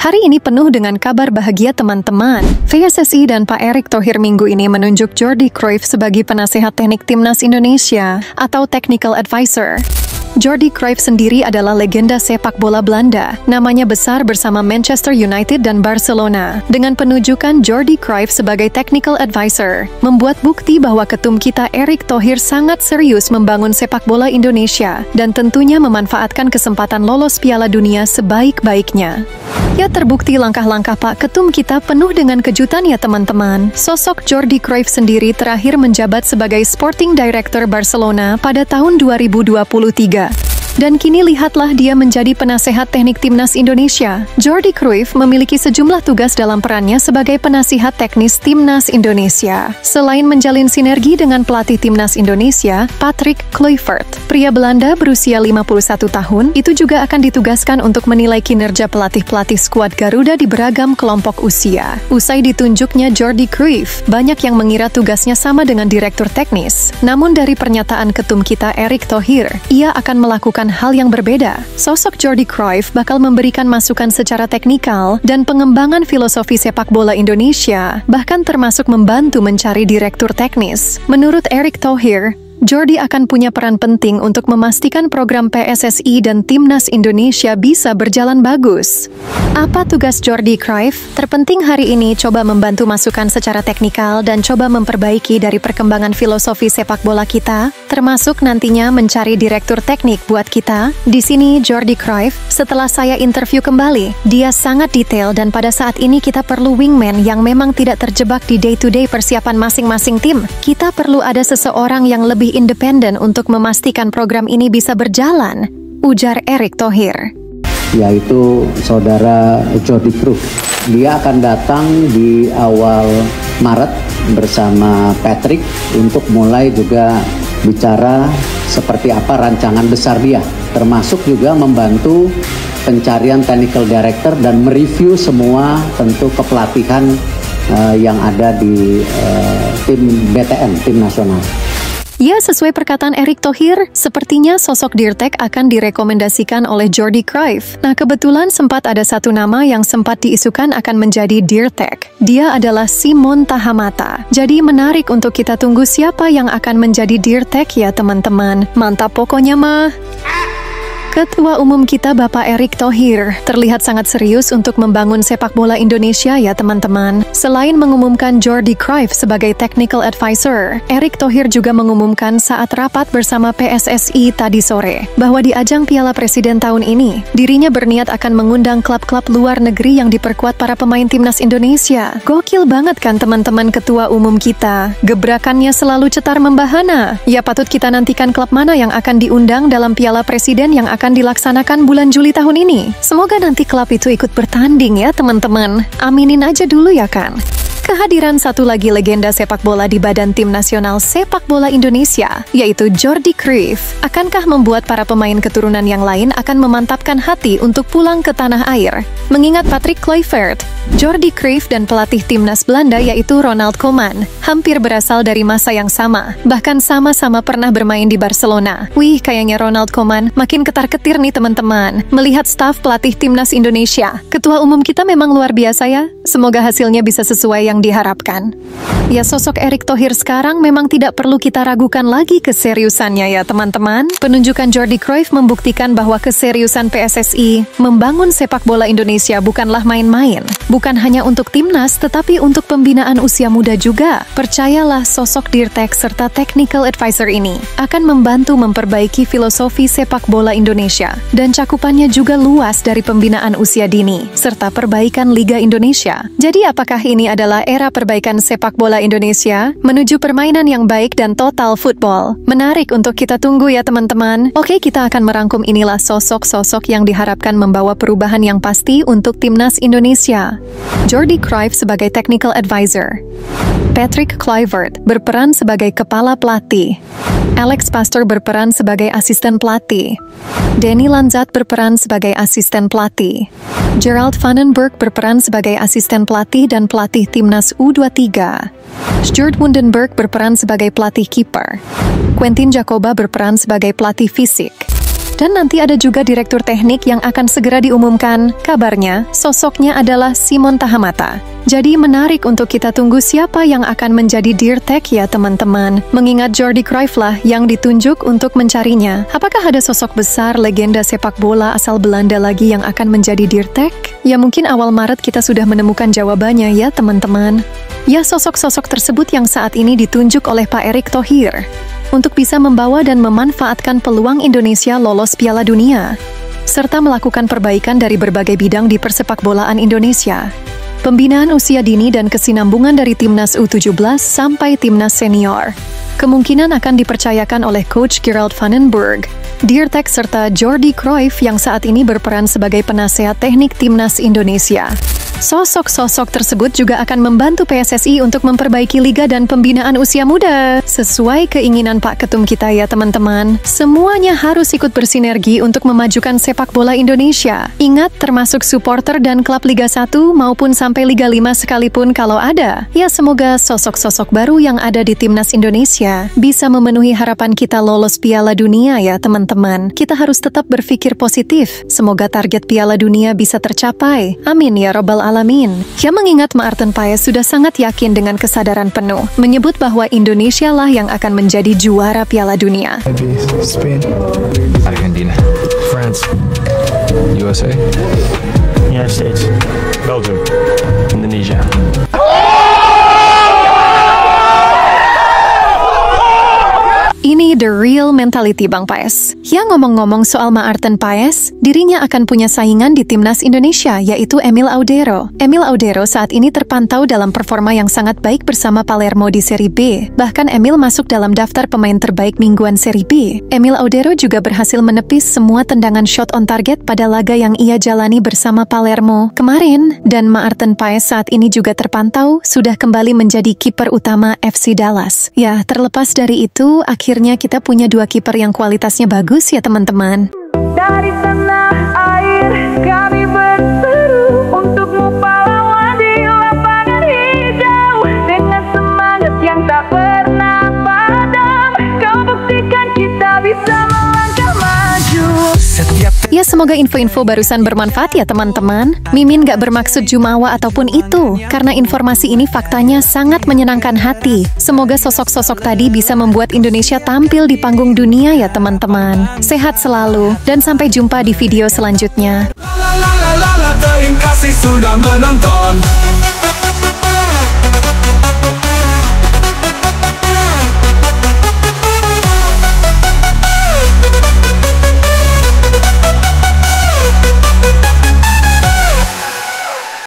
Hari ini penuh dengan kabar bahagia teman-teman. PSSI dan Pak Erick Thohir minggu ini menunjuk Jordi Cruyff sebagai penasehat teknik Timnas Indonesia atau Technical Advisor. Jordi Cruyff sendiri adalah legenda sepak bola Belanda. Namanya besar bersama Manchester United dan Barcelona. Dengan penunjukan Jordi Cruyff sebagai technical advisor, membuat bukti bahwa ketum kita Erick Thohir sangat serius membangun sepak bola Indonesia dan tentunya memanfaatkan kesempatan lolos Piala Dunia sebaik-baiknya. Ya, terbukti langkah-langkah Pak Ketum kita penuh dengan kejutan ya teman-teman. Sosok Jordi Cruyff sendiri terakhir menjabat sebagai Sporting Director Barcelona pada tahun 2023. Dan kini lihatlah dia menjadi penasehat teknik Timnas Indonesia. Jordi Cruyff memiliki sejumlah tugas dalam perannya sebagai penasihat teknis Timnas Indonesia. Selain menjalin sinergi dengan pelatih Timnas Indonesia, Patrick Kluivert, pria Belanda berusia 51 tahun, itu juga akan ditugaskan untuk menilai kinerja pelatih-pelatih skuad Garuda di beragam kelompok usia. Usai ditunjuknya Jordi Cruyff, banyak yang mengira tugasnya sama dengan direktur teknis. Namun dari pernyataan ketum kita Erick Thohir, ia akan melakukan hal yang berbeda. Sosok Jordi Cruyff bakal memberikan masukan secara teknikal dan pengembangan filosofi sepak bola Indonesia, bahkan termasuk membantu mencari direktur teknis. Menurut Erick Thohir, Jordi akan punya peran penting untuk memastikan program PSSI dan Timnas Indonesia bisa berjalan bagus. Apa tugas Jordi Cruyff? Terpenting hari ini coba membantu masukan secara teknikal dan coba memperbaiki dari perkembangan filosofi sepak bola kita, termasuk nantinya mencari direktur teknik buat kita. Di sini Jordi Cruyff, setelah saya interview kembali, dia sangat detail dan pada saat ini kita perlu wingman yang memang tidak terjebak di day-to-day persiapan masing-masing tim. Kita perlu ada seseorang yang lebih independen untuk memastikan program ini bisa berjalan, ujar Erick Thohir. Yaitu saudara Jordi Cruyff. Dia akan datang di awal Maret bersama Patrick untuk mulai juga bicara seperti apa rancangan besar dia, termasuk juga membantu pencarian technical director dan mereview semua tentu kepelatihan yang ada di tim BTN, tim nasional. Ya, sesuai perkataan Erick Thohir, sepertinya sosok Dirtek akan direkomendasikan oleh Jordi Cruyff. Nah, kebetulan sempat ada satu nama yang sempat diisukan akan menjadi Dirtek. Dia adalah Simon Tahamata. Jadi menarik untuk kita tunggu siapa yang akan menjadi Dirtek ya teman-teman. Mantap pokoknya mah. Ketua Umum kita Bapak Erick Thohir terlihat sangat serius untuk membangun sepak bola Indonesia ya teman-teman. Selain mengumumkan Jordi Cruyff sebagai technical advisor, Erick Thohir juga mengumumkan saat rapat bersama PSSI tadi sore bahwa di ajang Piala Presiden tahun ini, dirinya berniat akan mengundang klub-klub luar negeri yang diperkuat para pemain Timnas Indonesia. Gokil banget kan teman-teman Ketua Umum kita. Gebrakannya selalu cetar membahana. Ya, patut kita nantikan klub mana yang akan diundang dalam Piala Presiden yang akan dilaksanakan bulan Juli tahun ini. Semoga nanti klub itu ikut bertanding ya teman-teman. Aminin aja dulu ya kan. Kehadiran satu lagi legenda sepak bola di Badan Tim Nasional Sepak Bola Indonesia, yaitu Jordi Cruyff, akankah membuat para pemain keturunan yang lain akan memantapkan hati untuk pulang ke tanah air? Mengingat Patrick Kluivert, Jordi Cruyff dan pelatih timnas Belanda yaitu Ronald Koeman hampir berasal dari masa yang sama, bahkan sama-sama pernah bermain di Barcelona. Wih, kayaknya Ronald Koeman makin ketar-ketir nih teman-teman, melihat staf pelatih timnas Indonesia. Ketua umum kita memang luar biasa ya, semoga hasilnya bisa sesuai yang diharapkan. Ya, sosok Erick Thohir sekarang memang tidak perlu kita ragukan lagi keseriusannya ya teman-teman. Penunjukan Jordi Cruyff membuktikan bahwa keseriusan PSSI membangun sepak bola Indonesia bukanlah main-main. Bukan hanya untuk timnas, tetapi untuk pembinaan usia muda juga. Percayalah, sosok Dirtek serta technical advisor ini akan membantu memperbaiki filosofi sepak bola Indonesia dan cakupannya juga luas dari pembinaan usia dini serta perbaikan Liga Indonesia. Jadi apakah ini adalah era perbaikan sepak bola Indonesia menuju permainan yang baik dan total football? Menarik untuk kita tunggu ya teman-teman. Oke, kita akan merangkum inilah sosok-sosok yang diharapkan membawa perubahan yang pasti untuk timnas Indonesia. Jordi Cruyff sebagai technical advisor. Patrick Kluivert berperan sebagai kepala pelatih. Alex Pastoor berperan sebagai asisten pelatih. Danny Lanzat berperan sebagai asisten pelatih. Gerald Vandenberg berperan sebagai asisten pelatih dan pelatih timnas U23. Stuart Wundenberg berperan sebagai pelatih kiper. Quentin Jacoba berperan sebagai pelatih fisik. Dan nanti ada juga direktur teknik yang akan segera diumumkan. Kabarnya, sosoknya adalah Simon Tahamata. Jadi menarik untuk kita tunggu siapa yang akan menjadi Dirtek ya teman-teman. Mengingat Jordi Cruyff lah yang ditunjuk untuk mencarinya. Apakah ada sosok besar legenda sepak bola asal Belanda lagi yang akan menjadi Dirtek? Ya mungkin awal Maret kita sudah menemukan jawabannya ya teman-teman. Ya sosok-sosok tersebut yang saat ini ditunjuk oleh Pak Erick Thohir untuk bisa membawa dan memanfaatkan peluang Indonesia lolos Piala Dunia, serta melakukan perbaikan dari berbagai bidang di persepakbolaan Indonesia. Pembinaan usia dini dan kesinambungan dari Timnas U17 sampai Timnas Senior kemungkinan akan dipercayakan oleh Coach Gerald van den Berg, Dirtek serta Jordi Cruyff yang saat ini berperan sebagai penasehat teknik Timnas Indonesia. Sosok-sosok tersebut juga akan membantu PSSI untuk memperbaiki liga dan pembinaan usia muda. Sesuai keinginan Pak Ketum kita ya teman-teman. Semuanya harus ikut bersinergi untuk memajukan sepak bola Indonesia. Ingat termasuk supporter dan klub Liga 1 maupun sampai Liga 5 sekalipun kalau ada. Ya semoga sosok-sosok baru yang ada di Timnas Indonesia bisa memenuhi harapan kita lolos Piala Dunia ya teman-teman. Kita harus tetap berpikir positif. Semoga target Piala Dunia bisa tercapai. Amin ya Rabbal Alamin. Ya mengingat Maarten Paes sudah sangat yakin dengan kesadaran penuh menyebut bahwa Indonesia lah yang akan menjadi juara Piala Dunia. Spain, Argentina, France, USA, United States, Belgium, Indonesia. Ini the real mentality Bang Paes. Ya ngomong-ngomong soal Maarten Paes, dirinya akan punya saingan di Timnas Indonesia yaitu Emil Audero. Emil Audero saat ini terpantau dalam performa yang sangat baik bersama Palermo di Serie B. Bahkan Emil masuk dalam daftar pemain terbaik mingguan Serie B. Emil Audero juga berhasil menepis semua tendangan shot on target pada laga yang ia jalani bersama Palermo kemarin. Dan Maarten Paes saat ini juga terpantau sudah kembali menjadi kiper utama FC Dallas. Ya, terlepas dari itu, akhirnya kita punya dua kiper yang kualitasnya bagus ya teman-teman. Dari tanah air kami berseru untukmu pahlawan di lapangan hijau. Dengan semangat yang tak pernah padam, kau buktikan kita bisa melangkah maju. Ya semoga info-info barusan bermanfaat ya teman-teman. Mimin gak bermaksud jumawa ataupun itu, karena informasi ini faktanya sangat menyenangkan hati. Semoga sosok-sosok tadi bisa membuat Indonesia tampil di panggung dunia ya teman-teman. Sehat selalu, dan sampai jumpa di video selanjutnya. Terima kasih sudah menonton.